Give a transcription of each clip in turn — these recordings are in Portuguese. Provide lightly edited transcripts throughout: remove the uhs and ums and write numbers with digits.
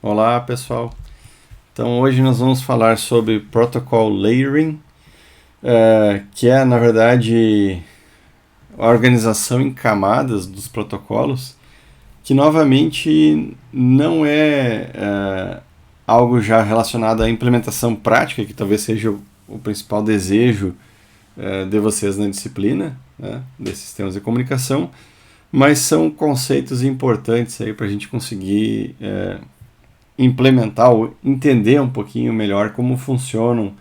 Olá pessoal, então hoje nós vamos falar sobre Protocol Layering, que é na verdade a organização em camadas dos protocolos, que novamente não é algo já relacionado à implementação prática, que talvez seja o principal desejo de vocês na disciplina, né, desses sistemas de comunicação, mas são conceitos importantes aí para a gente conseguir implementar ou entender um pouquinho melhor como funcionam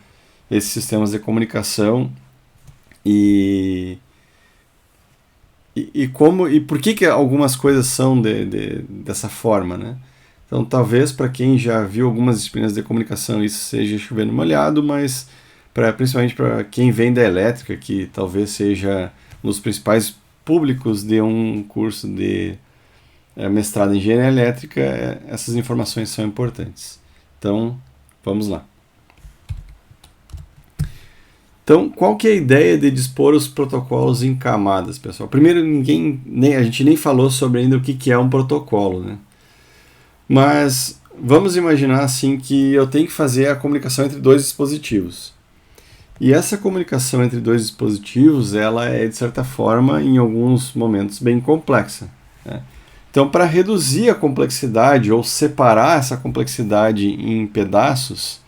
esses sistemas de comunicação e, e por que algumas coisas são dessa forma, né? Então, talvez para quem já viu algumas disciplinas de comunicação isso seja chovendo molhado, mas principalmente para quem vem da elétrica, que talvez seja um dos principais públicos de um curso de mestrado em engenharia elétrica, essas informações são importantes. Então, vamos lá. Então, qual que é a ideia de dispor os protocolos em camadas, pessoal? Primeiro, a gente nem falou sobre ainda o que é um protocolo, né? Mas vamos imaginar assim que eu tenho que fazer a comunicação entre dois dispositivos. E essa comunicação entre dois dispositivos, ela é, de certa forma, em alguns momentos, bem complexa, né? Então, para reduzir a complexidade ou separar essa complexidade em pedaços,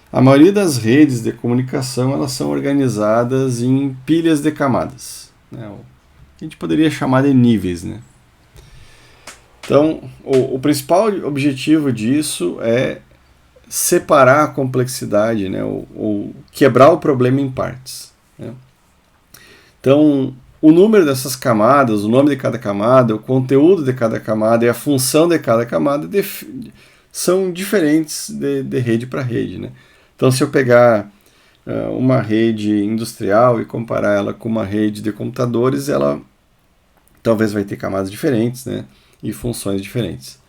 a maioria das redes de comunicação elas são organizadas em pilhas de camadas, né? A gente poderia chamar de níveis, né? Então, o principal objetivo disso é separar a complexidade, né? Ou quebrar o problema em partes, né? Então, o número dessas camadas, o nome de cada camada, o conteúdo de cada camada e a função de cada camada são diferentes de rede para rede, né? Então, se eu pegar uma rede industrial e comparar ela com uma rede de computadores, ela talvez vai ter camadas diferentes, né? E funções diferentes.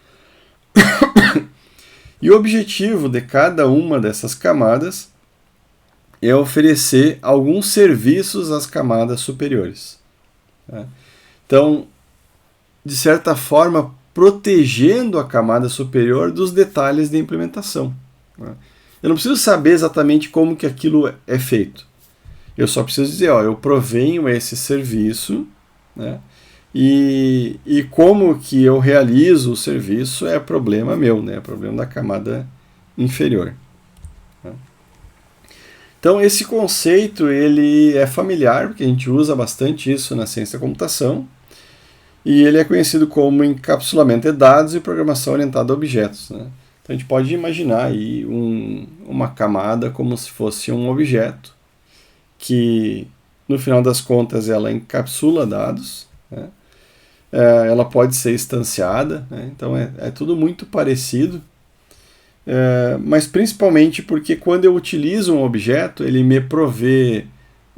E o objetivo de cada uma dessas camadas é oferecer alguns serviços às camadas superiores, né? Então, de certa forma, protegendo a camada superior dos detalhes de implementação, né? Eu não preciso saber exatamente como que aquilo é feito. Eu só preciso dizer, eu provenho esse serviço, né? E como que eu realizo o serviço é problema meu, né? É problema da camada inferior, né? Então, esse conceito ele é familiar, porque a gente usa bastante isso na ciência da computação, e ele é conhecido como encapsulamento de dados e programação orientada a objetos, né? Então, a gente pode imaginar aí uma camada como se fosse um objeto, que, no final das contas, ela encapsula dados, né? Ela pode ser instanciada, né? Então, é tudo muito parecido. Mas principalmente porque quando eu utilizo um objeto, ele me provê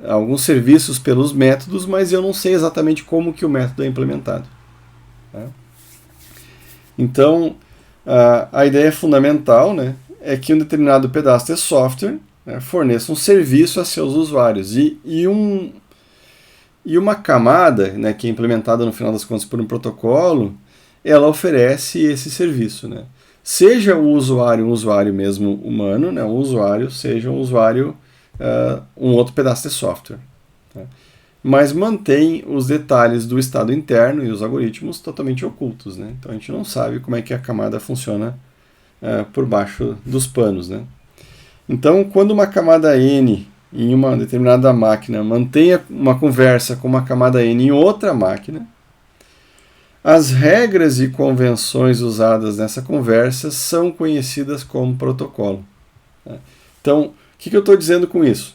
alguns serviços pelos métodos, mas eu não sei exatamente como que o método é implementado, né? Então, a ideia fundamental, né, é que um determinado pedaço de software, né, forneça um serviço a seus usuários. E uma camada, né, que é implementada no final das contas por um protocolo, ela oferece esse serviço, né? Seja o usuário um usuário mesmo humano, né, um usuário, seja um usuário um outro pedaço de software, tá? Mas mantém os detalhes do estado interno e os algoritmos totalmente ocultos, né? Então a gente não sabe como é que a camada funciona por baixo dos panos, né? Então, quando uma camada N em uma determinada máquina mantém uma conversa com uma camada N em outra máquina, as regras e convenções usadas nessa conversa são conhecidas como protocolo, né? Então, o que eu estou dizendo com isso?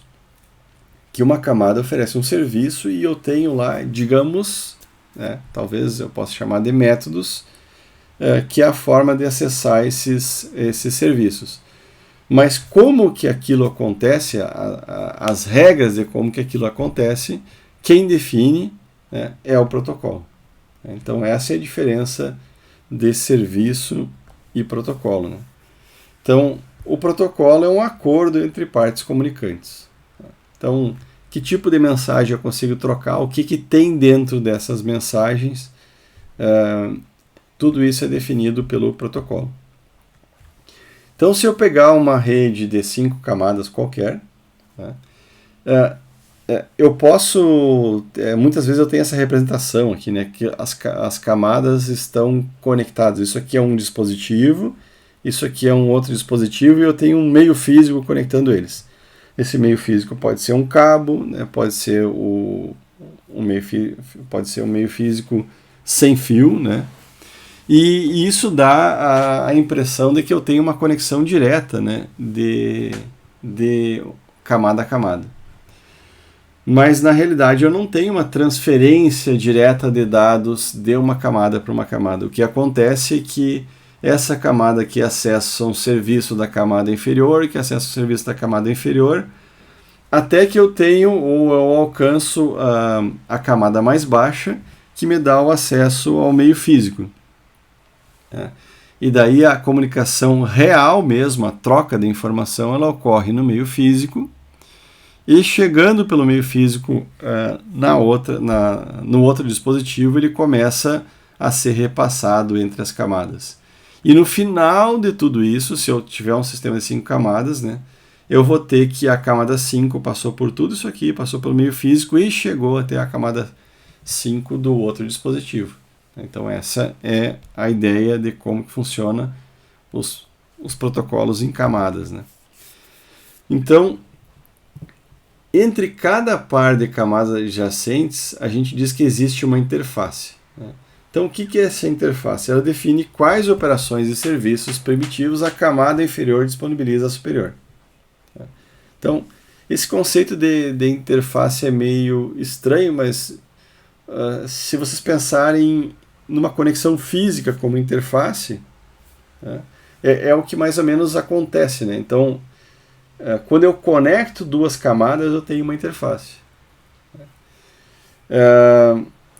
Que uma camada oferece um serviço e eu tenho lá, digamos, né, talvez eu possa chamar de métodos, que é a forma de acessar esses serviços. Mas como que aquilo acontece, as regras de como que aquilo acontece, quem define, né, é o protocolo. Então essa é a diferença de serviço e protocolo, né? Então o protocolo é um acordo entre partes comunicantes. Então, que tipo de mensagem eu consigo trocar, o que tem dentro dessas mensagens, tudo isso é definido pelo protocolo. Então, se eu pegar uma rede de 5 camadas qualquer, né, eu posso, muitas vezes eu tenho essa representação aqui, né, que as camadas estão conectadas. Isso aqui é um dispositivo, isso aqui é um outro dispositivo e eu tenho um meio físico conectando eles. Esse meio físico pode ser um cabo, né, pode ser pode ser um meio físico sem fio, né? E isso dá a impressão de que eu tenho uma conexão direta, né, de camada a camada. Mas na realidade eu não tenho uma transferência direta de dados de uma camada para uma camada. O que acontece é que essa camada aqui acessa um serviço da camada inferior, que acessa o serviço da camada inferior, até que eu tenho ou eu alcanço a camada mais baixa, que me dá o acesso ao meio físico. E daí a comunicação real mesmo, a troca de informação, ela ocorre no meio físico, e chegando pelo meio físico no outro dispositivo, ele começa a ser repassado entre as camadas. E no final de tudo isso, se eu tiver um sistema de 5 camadas, né, eu vou ter que a camada 5 passou por tudo isso aqui, passou pelo meio físico e chegou até a camada 5 do outro dispositivo. Então essa é a ideia de como que funciona os protocolos em camadas, né? Então, entre cada par de camadas adjacentes, a gente diz que existe uma interface, né? Então, o que é essa interface? Ela define quais operações e serviços primitivos a camada inferior disponibiliza à superior. Então, esse conceito de interface é meio estranho, mas se vocês pensarem numa conexão física como interface, né, é o que mais ou menos acontece, né? Então, quando eu conecto duas camadas, eu tenho uma interface.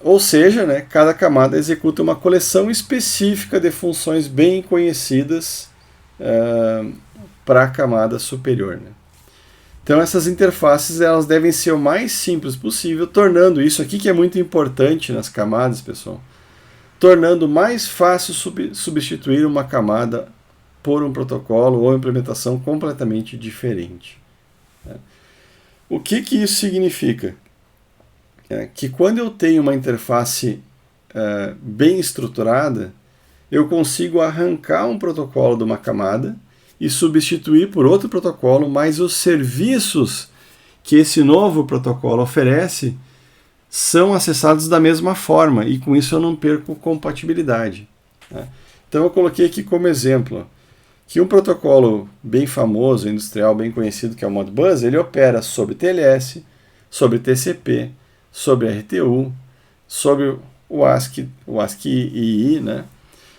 Ou seja, né, cada camada executa uma coleção específica de funções bem conhecidas para a camada superior, né? Então essas interfaces elas devem ser o mais simples possível, tornando isso aqui que é muito importante nas camadas, pessoal, tornando mais fácil substituir uma camada por um protocolo ou implementação completamente diferente. O que isso significa? Que quando eu tenho uma interface bem estruturada, eu consigo arrancar um protocolo de uma camada e substituir por outro protocolo, mas os serviços que esse novo protocolo oferece são acessados da mesma forma, e com isso eu não perco compatibilidade. Então eu coloquei aqui como exemplo que um protocolo bem famoso, industrial, bem conhecido, que é o Modbus, ele opera sobre TLS, sobre TCP, sobre RTU, sobre o ASCII, né?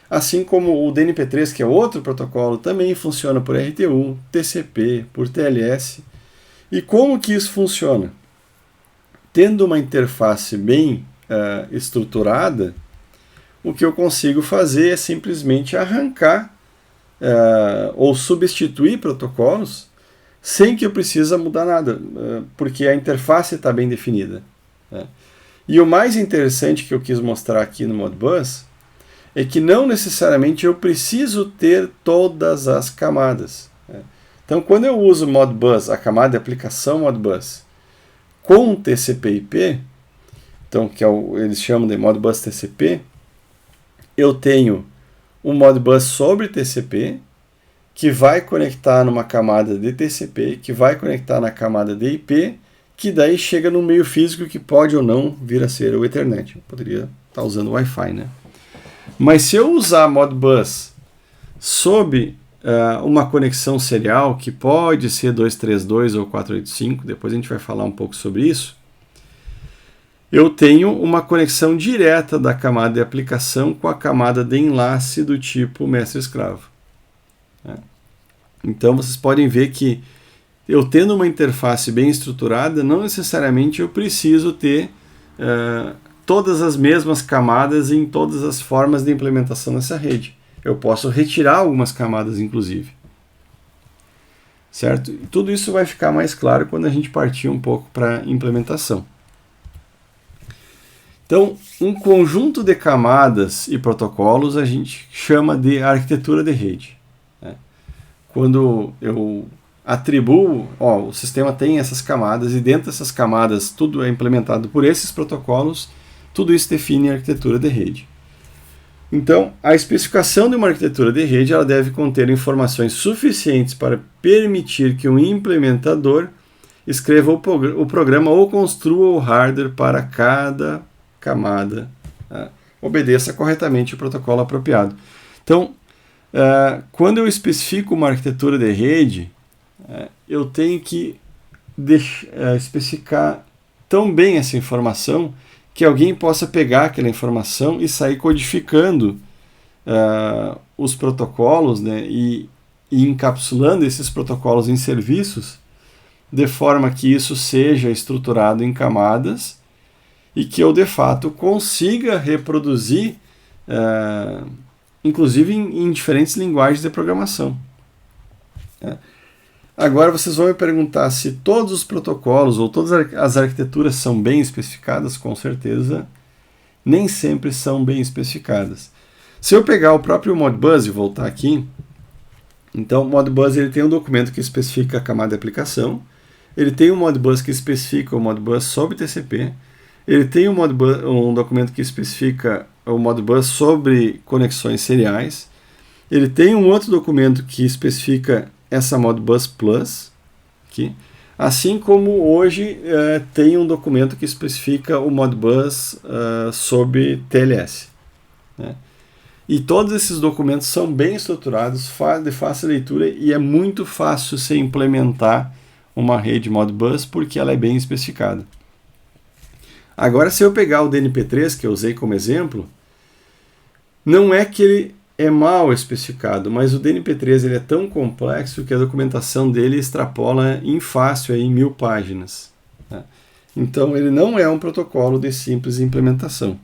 Assim como o DNP3, que é outro protocolo, também funciona por RTU, TCP, por TLS. E como que isso funciona? Tendo uma interface bem estruturada, o que eu consigo fazer é simplesmente arrancar ou substituir protocolos sem que eu precise mudar nada, porque a interface está bem definida. E o mais interessante que eu quis mostrar aqui no Modbus é que não necessariamente eu preciso ter todas as camadas. Então, quando eu uso Modbus, a camada de aplicação Modbus, com TCP/IP, então, eles chamam de Modbus TCP, eu tenho um Modbus sobre TCP, que vai conectar numa camada de TCP, que vai conectar na camada de IP, que daí chega no meio físico que pode ou não vir a ser o Ethernet. Eu poderia estar usando o Wi-Fi, né? Mas se eu usar Modbus sob uma conexão serial, que pode ser 232 ou 485, depois a gente vai falar um pouco sobre isso, eu tenho uma conexão direta da camada de aplicação com a camada de enlace do tipo mestre-escravo. Então vocês podem ver que eu tendo uma interface bem estruturada, não necessariamente eu preciso ter todas as mesmas camadas em todas as formas de implementação nessa rede. Eu posso retirar algumas camadas, inclusive. Certo? E tudo isso vai ficar mais claro quando a gente partir um pouco para a implementação. Então, um conjunto de camadas e protocolos a gente chama de arquitetura de rede. quando eu atribuo, o sistema tem essas camadas e dentro dessas camadas tudo é implementado por esses protocolos, tudo isso define a arquitetura de rede. Então, a especificação de uma arquitetura de rede ela deve conter informações suficientes para permitir que um implementador escreva o programa ou construa o hardware para cada camada, obedeça corretamente o protocolo apropriado. Então, quando eu especifico uma arquitetura de rede, eu tenho que especificar tão bem essa informação que alguém possa pegar aquela informação e sair codificando os protocolos, né, e encapsulando esses protocolos em serviços, de forma que isso seja estruturado em camadas e que eu, de fato, consiga reproduzir, inclusive em diferentes linguagens de programação. Agora vocês vão me perguntar se todos os protocolos ou todas as arquiteturas são bem especificadas. Com certeza, nem sempre são bem especificadas. Se eu pegar o próprio Modbus e voltar aqui, então o Modbus ele tem um documento que especifica a camada de aplicação, ele tem um Modbus que especifica o Modbus sobre TCP, ele tem um documento que especifica o Modbus sobre conexões seriais, ele tem um outro documento que especifica essa Modbus Plus, aqui, assim como hoje tem um documento que especifica o Modbus sobre TLS. Né? E todos esses documentos são bem estruturados, de fácil leitura, e é muito fácil se implementar uma rede Modbus porque ela é bem especificada. Agora, se eu pegar o DNP3, que eu usei como exemplo, não é que ele é mal especificado, mas o DNP3 ele é tão complexo que a documentação dele extrapola em fácil em 1000 páginas. Né? Então ele não é um protocolo de simples implementação.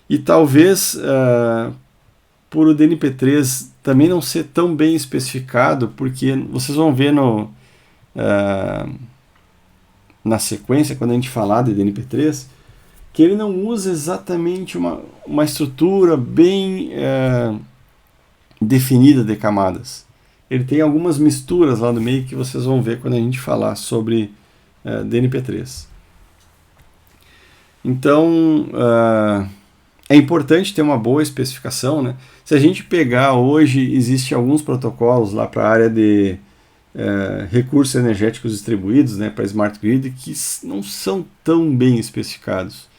E talvez por o DNP3 também não ser tão bem especificado, porque vocês vão ver na sequência, quando a gente falar de DNP3, que ele não usa exatamente uma estrutura bem definida de camadas. Ele tem algumas misturas lá no meio que vocês vão ver quando a gente falar sobre DNP3. Então, é importante ter uma boa especificação, né? Se a gente pegar hoje, existem alguns protocolos lá para a área de recursos energéticos distribuídos, né, para Smart Grid, que não são tão bem especificados.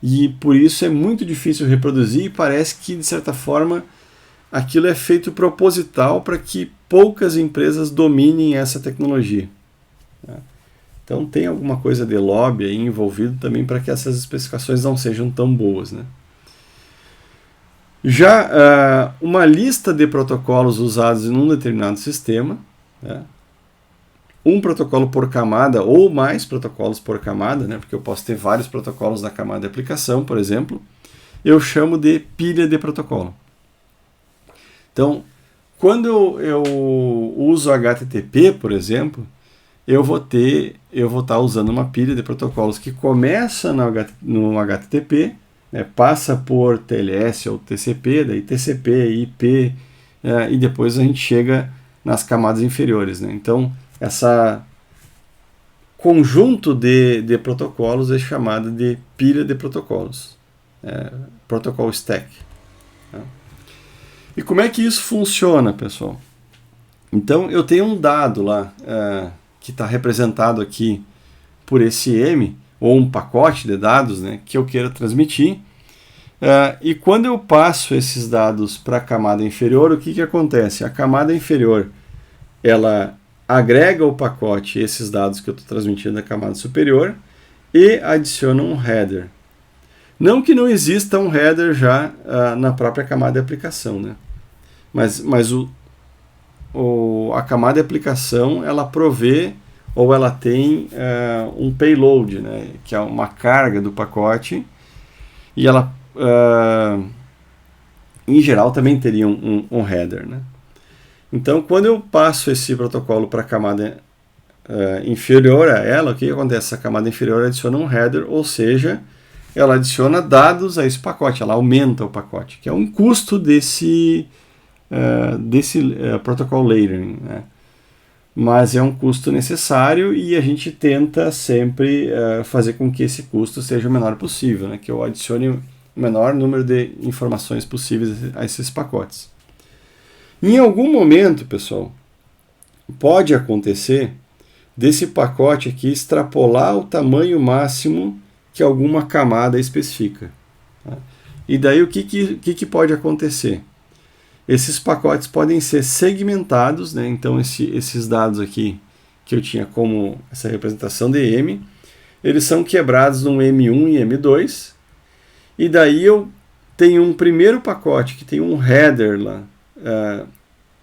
E por isso é muito difícil reproduzir e parece que, de certa forma, aquilo é feito proposital para que poucas empresas dominem essa tecnologia. Então tem alguma coisa de lobby aí envolvido também para que essas especificações não sejam tão boas. Né? Já uma lista de protocolos usados em um determinado sistema, um protocolo por camada ou mais protocolos por camada, né, porque eu posso ter vários protocolos na camada de aplicação, por exemplo, eu chamo de pilha de protocolo. Então, quando eu uso HTTP, por exemplo, eu vou estar usando uma pilha de protocolos que começa no HTTP, né, passa por TLS ou TCP, daí TCP, IP, e depois a gente chega nas camadas inferiores. Né? Então, esse conjunto de protocolos é chamado de pilha de protocolos, protocol stack. Tá? E como é que isso funciona, pessoal? Então, eu tenho um dado lá, que está representado aqui por esse M, ou um pacote de dados, né, que eu quero transmitir, e quando eu passo esses dados para a camada inferior, o que acontece? A camada inferior, ela agrega ao pacote esses dados que eu estou transmitindo na camada superior e adiciona um header. Não que não exista um header já na própria camada de aplicação, né? Mas a camada de aplicação ela provê ou ela tem um payload, né? Que é uma carga do pacote, e ela em geral também teria um header, né? Então, quando eu passo esse protocolo para a camada inferior a ela, o que acontece? A camada inferior adiciona um header, ou seja, ela adiciona dados a esse pacote, ela aumenta o pacote, que é um custo desse desse protocol layering, né? Mas é um custo necessário e a gente tenta sempre fazer com que esse custo seja o menor possível, né? Que eu adicione o menor número de informações possíveis a esses pacotes. Em algum momento, pessoal, pode acontecer desse pacote aqui extrapolar o tamanho máximo que alguma camada especifica. Tá? E daí o que pode acontecer? Esses pacotes podem ser segmentados, né? Então esses dados aqui que eu tinha como essa representação de M, eles são quebrados num M1 e M2, e daí eu tenho um primeiro pacote que tem um header lá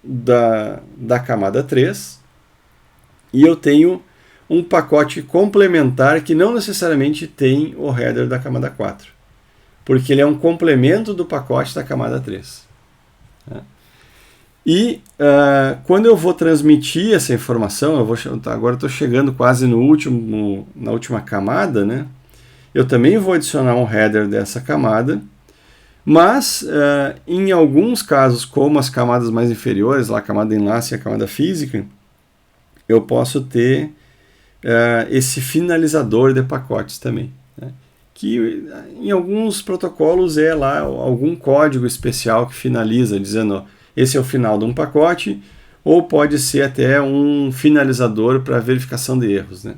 da camada 3, e eu tenho um pacote complementar que não necessariamente tem o header da camada 4, porque ele é um complemento do pacote da camada 3. E quando eu vou transmitir essa informação, agora estou chegando quase na última camada, né? Eu também vou adicionar um header dessa camada, mas em alguns casos, como as camadas mais inferiores, lá a camada de enlace e a camada física, eu posso ter esse finalizador de pacotes também, né? Que em alguns protocolos é lá algum código especial que finaliza, dizendo, esse é o final de um pacote, ou pode ser até um finalizador para verificação de erros, né?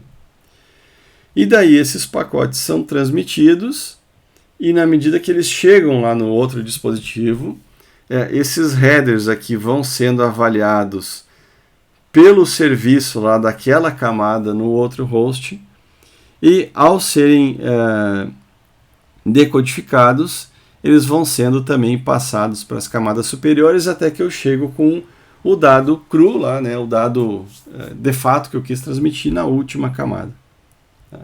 E daí esses pacotes são transmitidos, e na medida que eles chegam lá no outro dispositivo, esses headers aqui vão sendo avaliados pelo serviço lá daquela camada no outro host, e ao serem decodificados, eles vão sendo também passados para as camadas superiores até que eu chego com o dado cru lá, né, o dado de fato que eu quis transmitir na última camada. Tá?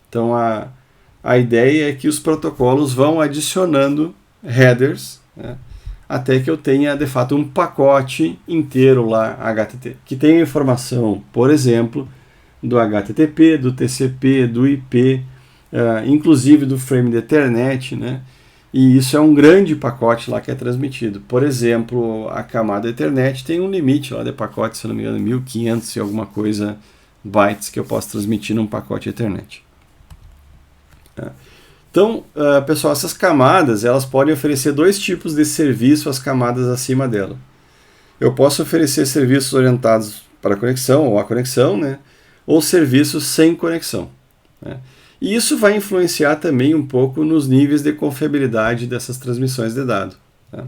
Então a ideia é que os protocolos vão adicionando headers, né, até que eu tenha de fato um pacote inteiro lá HTTP, que tem informação, por exemplo, do HTTP, do TCP, do IP, inclusive do frame de Ethernet, né? E isso é um grande pacote lá que é transmitido. Por exemplo, a camada Ethernet tem um limite lá de pacote, se não me engano, 1500 e alguma coisa bytes que eu posso transmitir num pacote Ethernet. Então, pessoal, essas camadas elas podem oferecer dois tipos de serviço às camadas acima dela. Eu posso oferecer serviços orientados para a conexão ou a conexão, né? Ou serviços sem conexão, né? E isso vai influenciar também um pouco nos níveis de confiabilidade dessas transmissões de dados. Tá?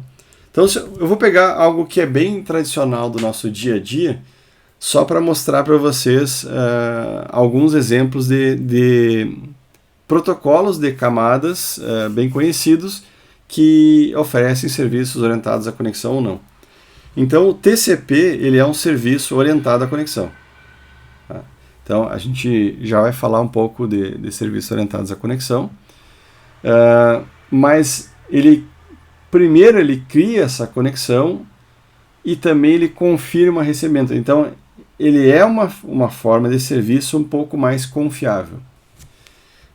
Então, eu vou pegar algo que é bem tradicional do nosso dia a dia, só para mostrar para vocês alguns exemplos de protocolos de camadas bem conhecidos que oferecem serviços orientados à conexão ou não. Então, o TCP ele é um serviço orientado à conexão. Tá? Então, a gente já vai falar um pouco de serviços orientados à conexão, mas primeiro ele cria essa conexão e também ele confirma o recebimento. Então, ele é uma forma de serviço um pouco mais confiável.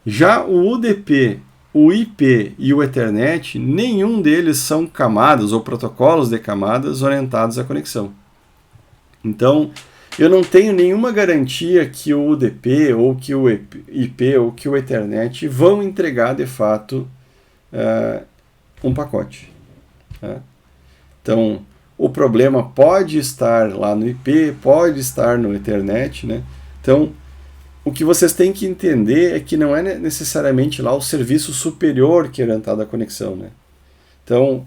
Já o UDP, o IP e o Ethernet, nenhum deles são camadas ou protocolos de camadas orientados à conexão. Então, eu não tenho nenhuma garantia que o UDP, ou que o IP, ou que o Ethernet vão entregar, de fato, um pacote. Tá? Então, o problema pode estar lá no IP, pode estar no Ethernet, né? Então, o que vocês têm que entender é que não é necessariamente lá o serviço superior que é orientado à conexão, né? Então,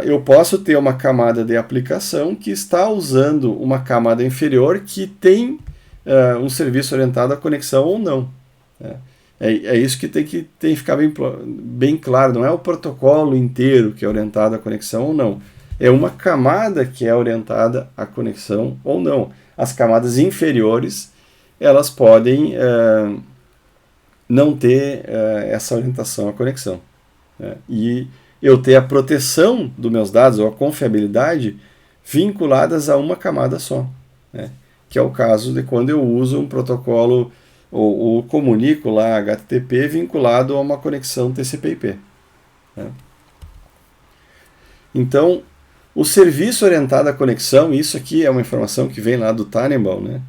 eu posso ter uma camada de aplicação que está usando uma camada inferior que tem um serviço orientado à conexão ou não. Né? É isso que tem que ficar bem claro. Não é o protocolo inteiro que é orientado à conexão ou não. É uma camada que é orientada à conexão ou não. As camadas inferiores, elas podem não ter essa orientação à conexão. Né? E eu ter a proteção dos meus dados, ou a confiabilidade, vinculadas a uma camada só. Né? Que é o caso de quando eu uso um protocolo, ou comunico lá HTTP vinculado a uma conexão TCP/IP. Né? Então, O serviço orientado à conexão, isso aqui é uma informação que vem lá do Tannenbaum, né?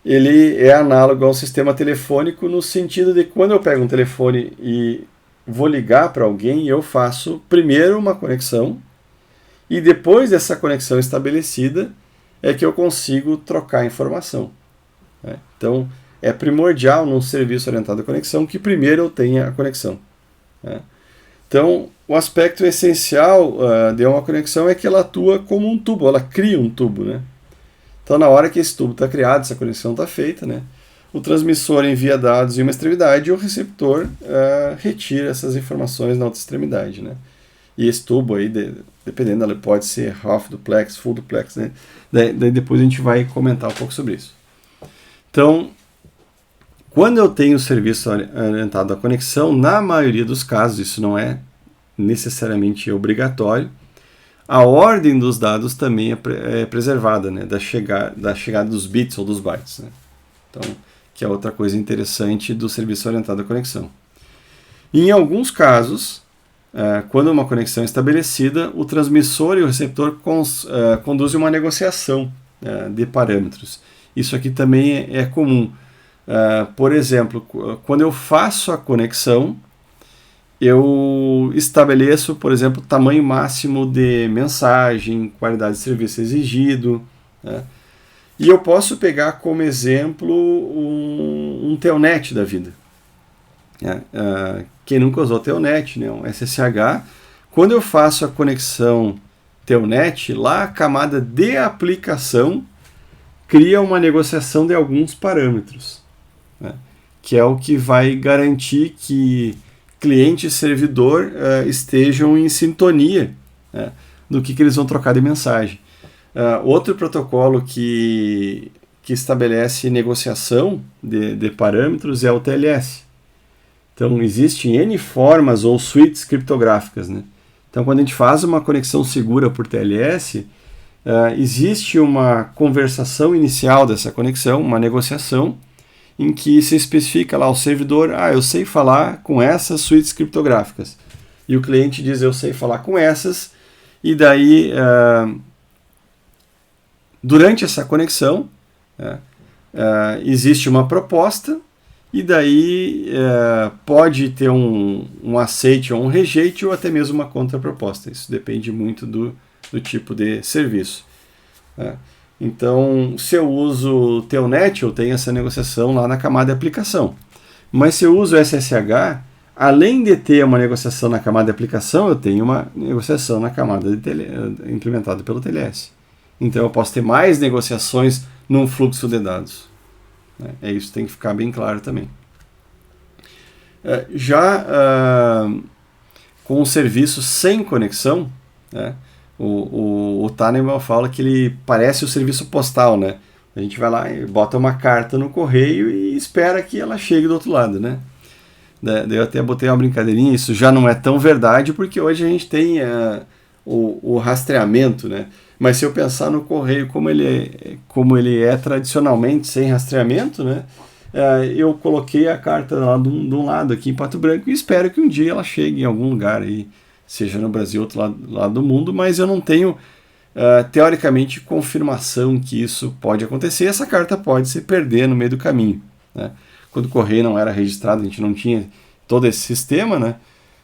Ele é análogo ao sistema telefônico no sentido de que quando eu pego um telefone e vou ligar para alguém, eu faço primeiro uma conexão e depois dessa conexão estabelecida é que eu consigo trocar informação, né? Então, é primordial num serviço orientado à conexão que primeiro eu tenha a conexão, né? Então, o aspecto essencial de uma conexão é que ela atua como um tubo, ela cria um tubo, né? Então, na hora que esse tubo está criado, essa conexão está feita, né? O transmissor envia dados em uma extremidade e o receptor retira essas informações na outra extremidade, né? E esse tubo aí, dependendo, ele pode ser half duplex, full duplex, né? Daí depois a gente vai comentar um pouco sobre isso. Então, quando eu tenho o serviço orientado à conexão, na maioria dos casos, isso não é necessariamente obrigatório, a ordem dos dados também é preservada, né? Da chegada dos bits ou dos bytes, né? Então, que é outra coisa interessante do serviço orientado à conexão. Em alguns casos, quando uma conexão é estabelecida, o transmissor e o receptor conduzem uma negociação de parâmetros. Isso aqui também é comum. Por exemplo, quando eu faço a conexão, eu estabeleço, por exemplo, o tamanho máximo de mensagem, qualidade de serviço exigido, né? E eu posso pegar como exemplo um Telnet da vida. Quem nunca usou Telnet, né, um SSH, quando eu faço a conexão Telnet, lá a camada de aplicação cria uma negociação de alguns parâmetros, né, que é o que vai garantir que cliente e servidor estejam em sintonia, né, do que eles vão trocar de mensagem. Outro protocolo que estabelece negociação de parâmetros é o TLS. Então, existem N formas ou suítes criptográficas, né? Então, quando a gente faz uma conexão segura por TLS, existe uma conversação inicial dessa conexão, uma negociação, em que se especifica lá o servidor, eu sei falar com essas suítes criptográficas. E o cliente diz, eu sei falar com essas, e daí, durante essa conexão, existe uma proposta, e daí pode ter um aceite ou um rejeite, ou até mesmo uma contraproposta. Isso depende muito do tipo de serviço. Então, se eu uso o Telnet, eu tenho essa negociação lá na camada de aplicação. Mas se eu uso o SSH, além de ter uma negociação na camada de aplicação, eu tenho uma negociação na camada implementada pelo TLS. Então, eu posso ter mais negociações num fluxo de dados. Isso tem que ficar bem claro também. Com o serviço sem conexão, o Tannenbaum fala que ele parece o serviço postal, né? A gente vai lá e bota uma carta no correio e espera que ela chegue do outro lado, né? Daí eu até botei uma brincadeirinha, isso já não é tão verdade, porque hoje a gente tem o rastreamento, né? Mas se eu pensar no correio como ele é tradicionalmente sem rastreamento, né? Eu coloquei a carta lá de um lado aqui em Pato Branco e espero que um dia ela chegue em algum lugar aí, seja no Brasil ou outro lado do mundo, mas eu não tenho, teoricamente, confirmação que isso pode acontecer. Essa carta pode se perder no meio do caminho, né? Quando o correio não era registrado, a gente não tinha todo esse sistema, né?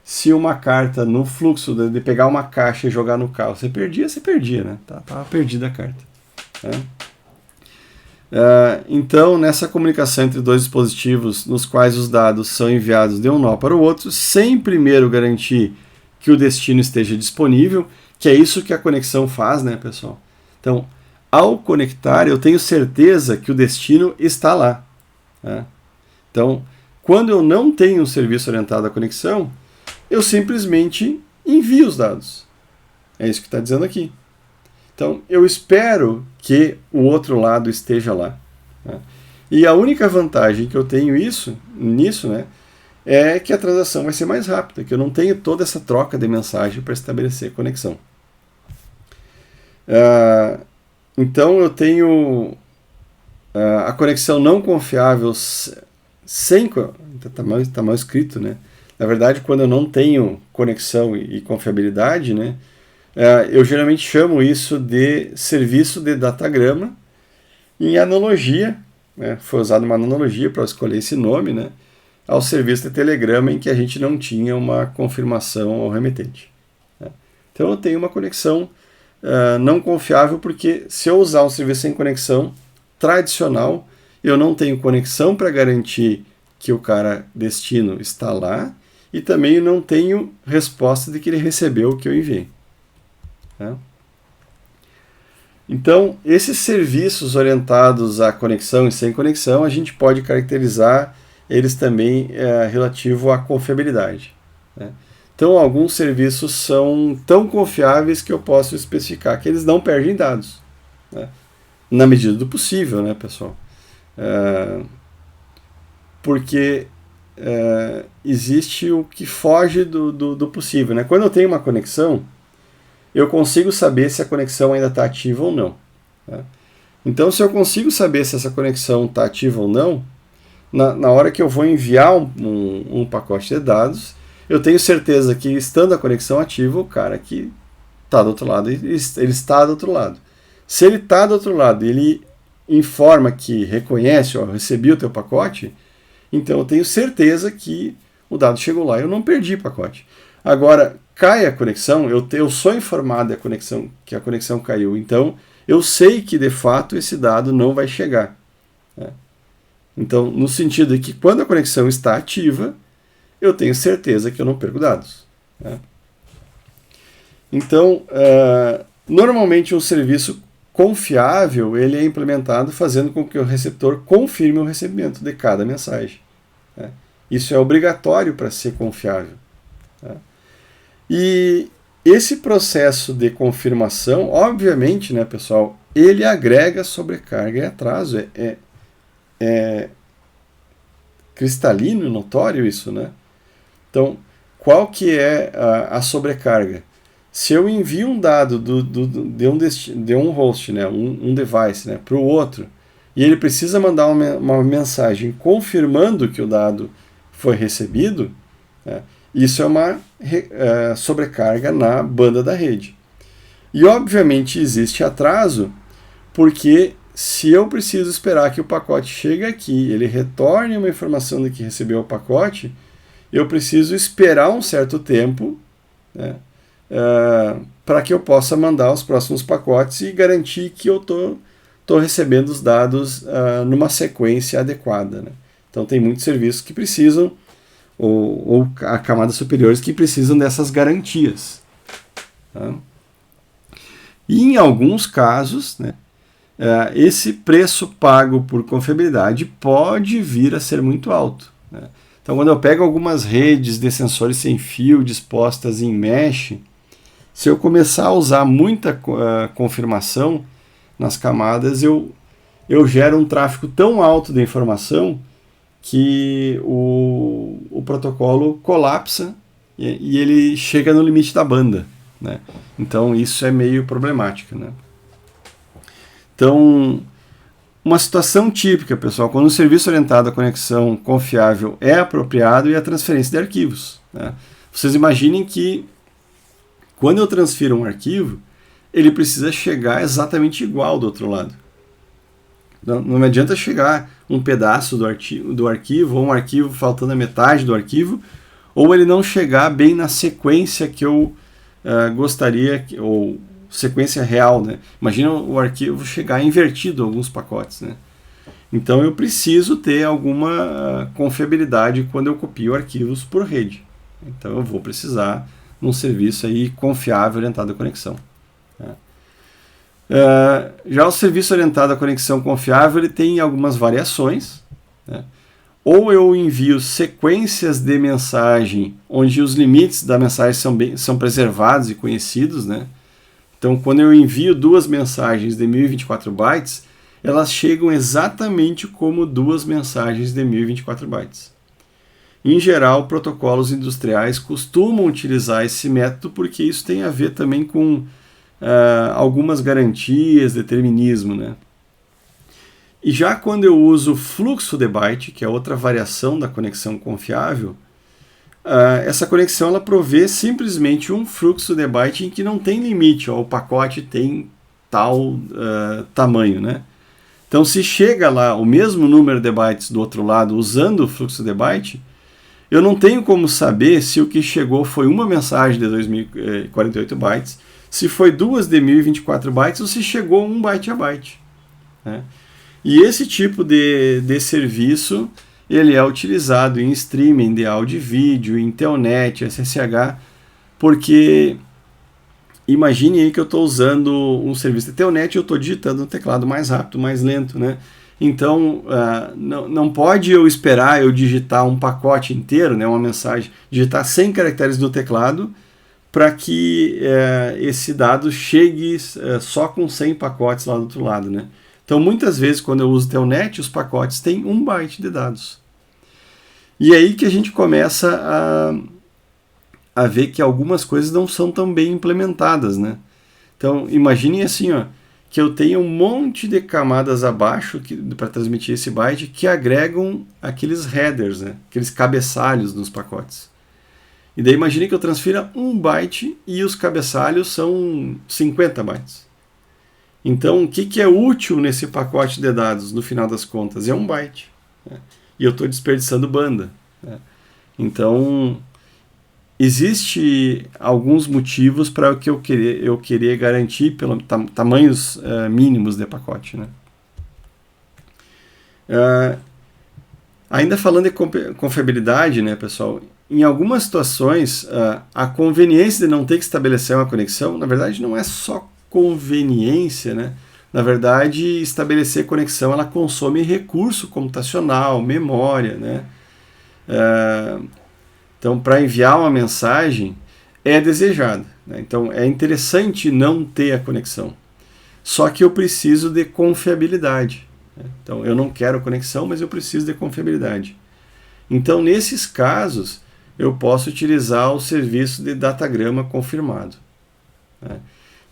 Se uma carta no fluxo de pegar uma caixa e jogar no carro, você perdia, né? Tava perdida a carta, né? Então, nessa comunicação entre dois dispositivos nos quais os dados são enviados de um nó para o outro, sem primeiro garantir que o destino esteja disponível, que é isso que a conexão faz, né, pessoal? Então, ao conectar, eu tenho certeza que o destino está lá, né? Então, quando eu não tenho um serviço orientado à conexão, eu simplesmente envio os dados. É isso que está dizendo aqui. Então, eu espero que o outro lado esteja lá, né? E a única vantagem que eu tenho nisso, né, é que a transação vai ser mais rápida, que eu não tenho toda essa troca de mensagem para estabelecer conexão. Então, eu tenho a conexão não confiável sem... Está mal escrito, né? Na verdade, quando eu não tenho conexão e confiabilidade, né, Eu geralmente chamo isso de serviço de datagrama, em analogia, né, foi usada uma analogia para escolher esse nome, né, ao serviço de telegrama em que a gente não tinha uma confirmação ao remetente. Né. Então eu tenho uma conexão não confiável, porque se eu usar um serviço sem conexão tradicional, eu não tenho conexão para garantir que o cara destino está lá, e também não tenho resposta de que ele recebeu o que eu enviei. Tá? Então, esses serviços orientados à conexão e sem conexão, a gente pode caracterizar eles também relativo à confiabilidade. Né? Então, alguns serviços são tão confiáveis que eu posso especificar que eles não perdem dados. Né? Na medida do possível, né, pessoal? Porque existe o que foge do possível. Né? Quando eu tenho uma conexão, eu consigo saber se a conexão ainda está ativa ou não. Tá? Então, se eu consigo saber se essa conexão está ativa ou não, na hora que eu vou enviar um pacote de dados, eu tenho certeza que, estando a conexão ativa, o cara que está do outro lado, ele está do outro lado. Se ele está do outro lado e ele informa que reconhece, ó, recebi o teu pacote, então eu tenho certeza que o dado chegou lá e eu não perdi o pacote. Agora, cai a conexão, eu sou informado que a conexão caiu, então eu sei que de fato esse dado não vai chegar. Né? Então, no sentido de que quando a conexão está ativa, eu tenho certeza que eu não perco dados. Né? Então, normalmente um serviço confiável ele é implementado fazendo com que o receptor confirme o recebimento de cada mensagem. Né? Isso é obrigatório para ser confiável. Tá? E esse processo de confirmação, obviamente, né, pessoal, ele agrega sobrecarga e atraso. É cristalino, notório isso, né? Então, qual que é a sobrecarga? Se eu envio um dado de um host, né, um device, né, para o outro, e ele precisa mandar uma mensagem confirmando que o dado foi recebido, né, isso é uma sobrecarga na banda da rede. E, obviamente, existe atraso, porque se eu preciso esperar que o pacote chegue aqui, ele retorne uma informação de que recebeu o pacote, eu preciso esperar um certo tempo, né, para que eu possa mandar os próximos pacotes e garantir que eu estou recebendo os dados numa sequência adequada. Né? Então tem muitos serviços que precisam, ou a camadas superiores que precisam dessas garantias. Tá? E em alguns casos, né, esse preço pago por confiabilidade pode vir a ser muito alto. Né? Então, quando eu pego algumas redes de sensores sem fio dispostas em mesh, se eu começar a usar muita confirmação nas camadas, eu gero um tráfego tão alto de informação que o protocolo colapsa e ele chega no limite da banda. Né? Então, isso é meio problemático. Né? Então, uma situação típica, pessoal, quando um serviço orientado à conexão confiável é apropriado, é a transferência de arquivos. Né? Vocês imaginem que, quando eu transfiro um arquivo, ele precisa chegar exatamente igual do outro lado. Não me adianta chegar um pedaço do arquivo, ou um arquivo faltando a metade do arquivo, ou ele não chegar bem na sequência que eu gostaria, ou sequência real. Né? Imagina o arquivo chegar invertido em alguns pacotes. Né? Então eu preciso ter alguma confiabilidade quando eu copio arquivos por rede. Então eu vou precisar de um serviço aí confiável orientado à conexão. Né? Já o serviço orientado à conexão confiável ele tem algumas variações. Né? Ou eu envio sequências de mensagem onde os limites da mensagem são preservados e conhecidos. Né? Então, quando eu envio duas mensagens de 1024 bytes, elas chegam exatamente como duas mensagens de 1024 bytes. Em geral, protocolos industriais costumam utilizar esse método porque isso tem a ver também com algumas garantias, determinismo. Né? E já quando eu uso fluxo de byte, que é outra variação da conexão confiável, essa conexão ela provê simplesmente um fluxo de byte em que não tem limite, ó, o pacote tem tal tamanho, né? Então, se chega lá o mesmo número de bytes do outro lado usando o fluxo de byte, eu não tenho como saber se o que chegou foi uma mensagem de 2048 bytes, se foi duas de 1024 bytes ou se chegou um byte a byte, né? E esse tipo de serviço ele é utilizado em streaming de áudio e vídeo, em telnet, SSH, porque imagine aí que eu estou usando um serviço de telnet e eu estou digitando no teclado mais rápido, mais lento, né? Então, não pode eu esperar eu digitar um pacote inteiro, né, uma mensagem, digitar 100 caracteres no teclado para que esse dado chegue só com 100 pacotes lá do outro lado, né? Então, muitas vezes, quando eu uso telnet, os pacotes têm 1 byte de dados. E aí que a gente começa a ver que algumas coisas não são tão bem implementadas, né? Então, imaginem assim, ó, que eu tenho um monte de camadas abaixo para transmitir esse byte que agregam aqueles headers, né? Aqueles cabeçalhos nos pacotes. E daí imagine que eu transfira 1 byte e os cabeçalhos são 50 bytes. Então, o que é útil nesse pacote de dados, no final das contas? É 1 byte, né? E eu estou desperdiçando banda, né? Então, existe alguns motivos para o que eu querer garantir pelo tamanhos mínimos de pacote, né? Ainda falando de confiabilidade, né, pessoal, em algumas situações a conveniência de não ter que estabelecer uma conexão, na verdade não é só conveniência, né? Na verdade, estabelecer conexão ela consome recurso computacional, memória, né? Então, para enviar uma mensagem é desejado, né? Então, é interessante não ter a conexão. Só que eu preciso de confiabilidade, né? Então, eu não quero conexão, mas eu preciso de confiabilidade. Então, nesses casos, eu posso utilizar o serviço de datagrama confirmado, né?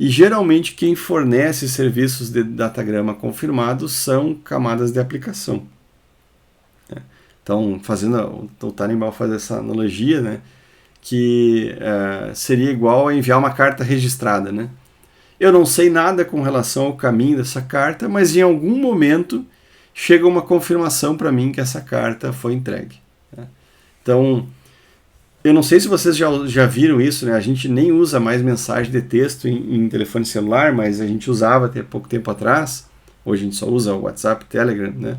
E geralmente quem fornece serviços de datagrama confirmado são camadas de aplicação. Então, o Tannenbaum faz essa analogia, né, que seria igual a enviar uma carta registrada, né? Eu não sei nada com relação ao caminho dessa carta, mas em algum momento chega uma confirmação para mim que essa carta foi entregue, né? Então, eu não sei se vocês já viram isso, né? A gente nem usa mais mensagem de texto em telefone celular, mas a gente usava até pouco tempo atrás. Hoje a gente só usa o WhatsApp, Telegram, né?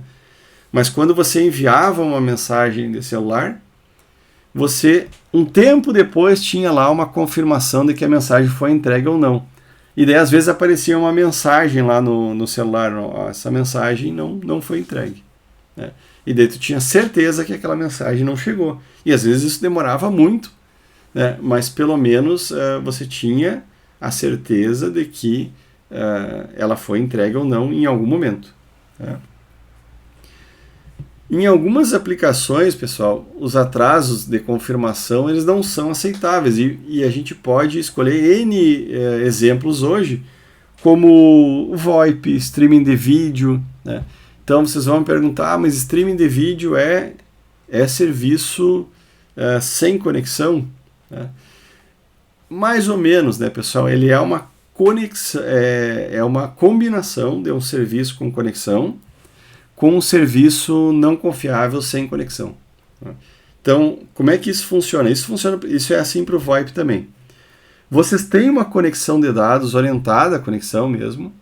Mas quando você enviava uma mensagem de celular, você, um tempo depois, tinha lá uma confirmação de que a mensagem foi entregue ou não. E daí, às vezes, aparecia uma mensagem lá no celular, essa mensagem não foi entregue, né? E daí tu tinha certeza que aquela mensagem não chegou. E às vezes isso demorava muito, né? Mas pelo menos você tinha a certeza de que ela foi entregue ou não em algum momento, né? Em algumas aplicações, pessoal, os atrasos de confirmação eles não são aceitáveis e a gente pode escolher N exemplos hoje, como o VoIP, streaming de vídeo, né? Então vocês vão me perguntar, mas streaming de vídeo é serviço sem conexão, né? Mais ou menos, né, pessoal? Ele é uma conexão, é uma combinação de um serviço com conexão com um serviço não confiável sem conexão, né? Então, como é que isso funciona? Isso é assim para o VoIP também. Vocês têm uma conexão de dados orientada à conexão mesmo,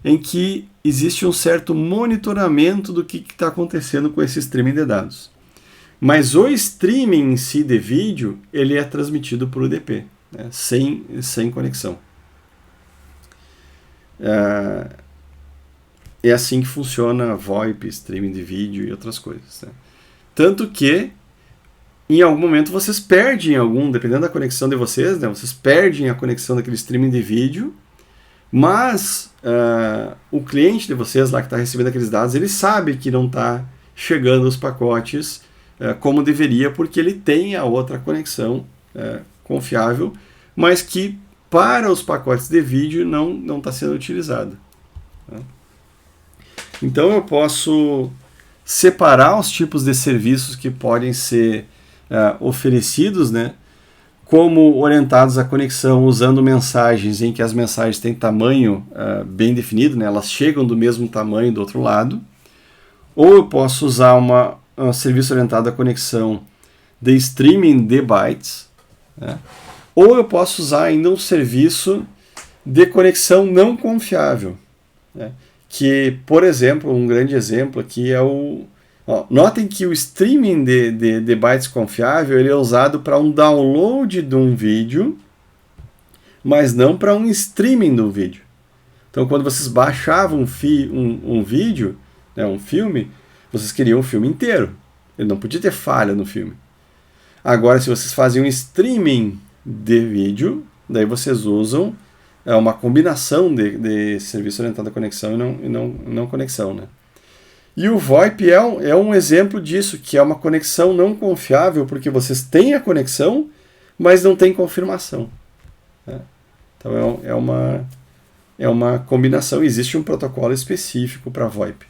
em que existe um certo monitoramento do que está acontecendo com esse streaming de dados. Mas o streaming em si de vídeo, ele é transmitido por UDP, né, sem conexão. É assim que funciona VoIP, streaming de vídeo e outras coisas, né? Tanto que, em algum momento, vocês perdem dependendo da conexão de vocês, né, vocês perdem a conexão daquele streaming de vídeo, mas o cliente de vocês lá que está recebendo aqueles dados, ele sabe que não está chegando os pacotes como deveria, porque ele tem a outra conexão confiável, mas que para os pacotes de vídeo não está sendo utilizada, né? Então eu posso separar os tipos de serviços que podem ser oferecidos, né, como orientados à conexão usando mensagens em que as mensagens têm tamanho bem definido, né, elas chegam do mesmo tamanho do outro lado, ou eu posso usar um serviço orientado à conexão de streaming de bytes, né, ou eu posso usar ainda um serviço de conexão não confiável, né, que, por exemplo, um grande exemplo aqui é o... notem que o streaming de bytes confiável ele é usado para um download de um vídeo, mas não para um streaming do vídeo. Então, quando vocês baixavam um vídeo, né, um filme, vocês queriam o filme inteiro. Ele não podia ter falha no filme. Agora, se vocês fazem um streaming de vídeo, daí vocês usam uma combinação de serviço orientado à conexão e não conexão, né? E o VoIP é um exemplo disso, que é uma conexão não confiável, porque vocês têm a conexão, mas não tem confirmação, né? Então é uma combinação, existe um protocolo específico para VoIP,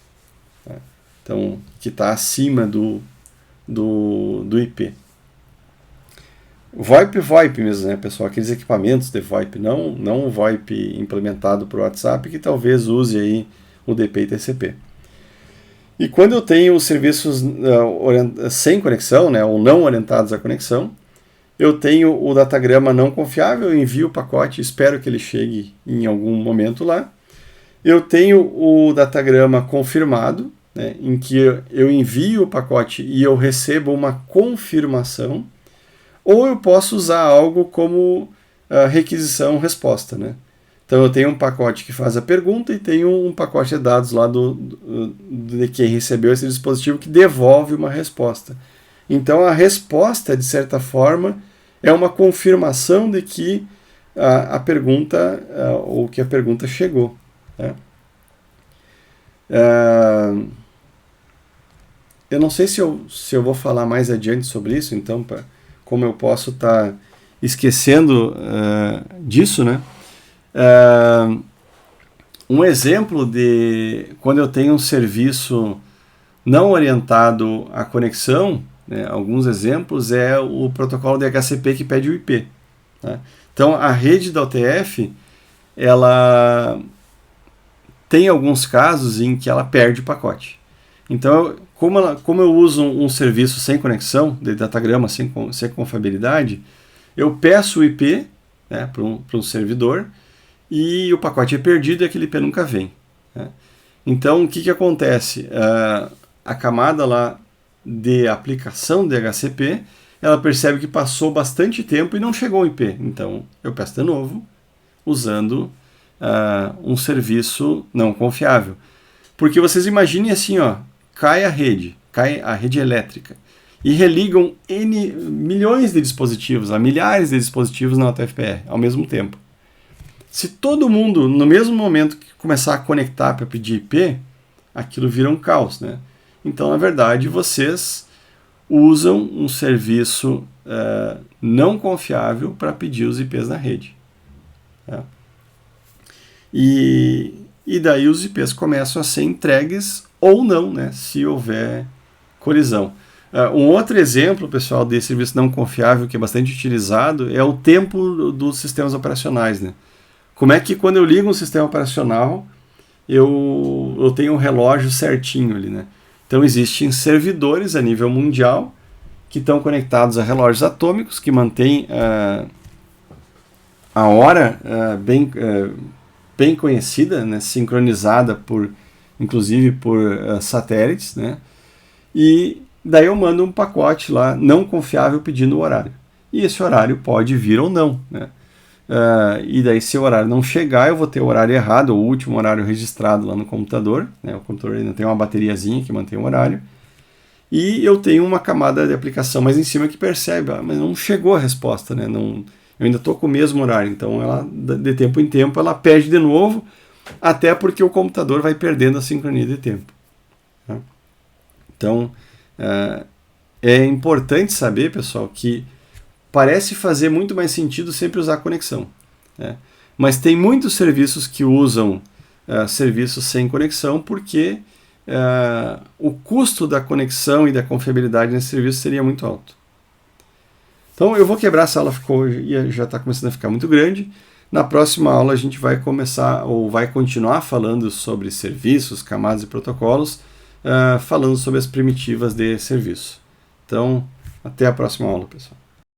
né? Então, que está acima do IP. VoIP mesmo, né, pessoal? Aqueles equipamentos de VoIP, não o VoIP implementado para o WhatsApp, que talvez use aí o DP e TCP. E quando eu tenho serviços sem conexão, né, ou não orientados à conexão, eu tenho o datagrama não confiável, eu envio o pacote, espero que ele chegue em algum momento lá. Eu tenho o datagrama confirmado, né, em que eu envio o pacote e eu recebo uma confirmação, ou eu posso usar algo como requisição-resposta, né? Então eu tenho um pacote que faz a pergunta e tenho um pacote de dados lá de quem recebeu esse dispositivo que devolve uma resposta. Então a resposta, de certa forma, é uma confirmação de que a pergunta ou que a pergunta chegou, né? Eu não sei se eu vou falar mais adiante sobre isso, então, como eu posso estar esquecendo disso, né? Um exemplo de quando eu tenho um serviço não orientado à conexão, né, alguns exemplos é o protocolo de HCP que pede o IP, né? Então a rede da OTF ela tem alguns casos em que ela perde o pacote. Então, como eu uso um serviço sem conexão, de datagrama sem confiabilidade, eu peço o IP, né, para um servidor, e o pacote é perdido e aquele IP nunca vem, né? Então, o que acontece? A camada lá de aplicação de HCP, ela percebe que passou bastante tempo e não chegou o IP. Então, eu peço de novo, usando um serviço não confiável. Porque vocês imaginem assim, cai a rede elétrica, e religam milhões de dispositivos, milhares de dispositivos na OTFPR ao mesmo tempo. Se todo mundo, no mesmo momento que começar a conectar para pedir IP, aquilo vira um caos, né? Então, na verdade, vocês usam um serviço não confiável para pedir os IPs na rede, tá? E daí os IPs começam a ser entregues ou não, né, se houver colisão. Um outro exemplo, pessoal, de serviço não confiável que é bastante utilizado é o tempo dos sistemas operacionais, né? Como é que quando eu ligo um sistema operacional, eu tenho um relógio certinho ali, né? Então existem servidores a nível mundial que estão conectados a relógios atômicos que mantêm a hora bem conhecida, né? Sincronizada inclusive por satélites, né? E daí eu mando um pacote lá não confiável pedindo o horário. E esse horário pode vir ou não, né? E daí se o horário não chegar, eu vou ter o horário errado, o último horário registrado lá no computador, né? O computador ainda tem uma bateriazinha que mantém o horário. E eu tenho uma camada de aplicação mais em cima que percebe, mas não chegou a resposta, né? Não, eu ainda estou com o mesmo horário, então ela, de tempo em tempo ela pede de novo, até porque o computador vai perdendo a sincronia de tempo, tá? Então, é importante saber, pessoal, que parece fazer muito mais sentido sempre usar conexão, né? Mas tem muitos serviços que usam serviços sem conexão porque o custo da conexão e da confiabilidade nesse serviço seria muito alto, Então eu vou quebrar essa aula, já está começando a ficar muito grande. Na próxima aula a gente vai começar, ou vai continuar falando sobre serviços, camadas e protocolos, falando sobre as primitivas de serviço. Então, até a próxima aula, pessoal.